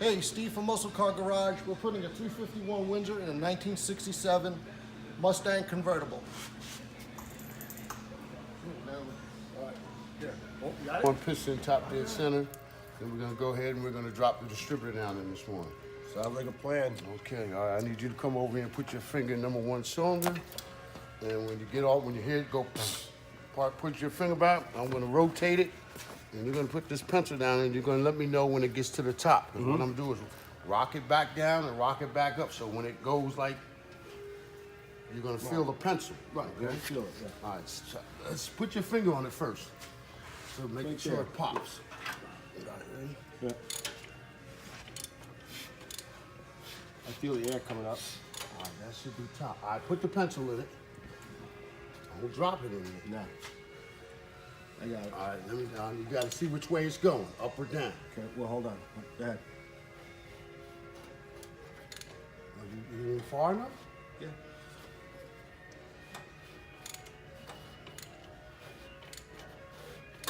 Hey, Steve from MuscleCar Garage. We're putting a 351 Windsor in a 1967 Mustang convertible. One piston top dead center. Then we're gonna go ahead and we're gonna drop the distributor down in this one. Sounds like a plan. Okay, all right, I need you to come over here and put your finger in number 1 cylinder. And when you get off, when you hear it go, put your finger back. I'm gonna rotate it. And you're gonna put this pencil down and you're gonna let me know when it gets to the top. Because what I'm gonna do is rock it back down and rock it back up. So when it goes like, you're gonna feel the pencil. Right, okay? feel it, yeah. All right, so let's put your finger on it first. So make sure it pops. Yeah. I feel the air coming up. All right, that should be top. All right, put the pencil in it. Don't drop it in there. Nah. I got it. All right, let me down. You gotta see which way it's going, up or down. Okay, well, hold on. Go ahead. Are you in far enough? Yeah.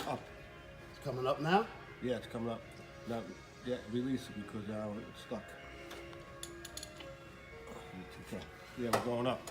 Up. It's coming up now? Yeah, it's coming up. Now, yeah, release it because now it's stuck. Okay. Yeah, we're going up.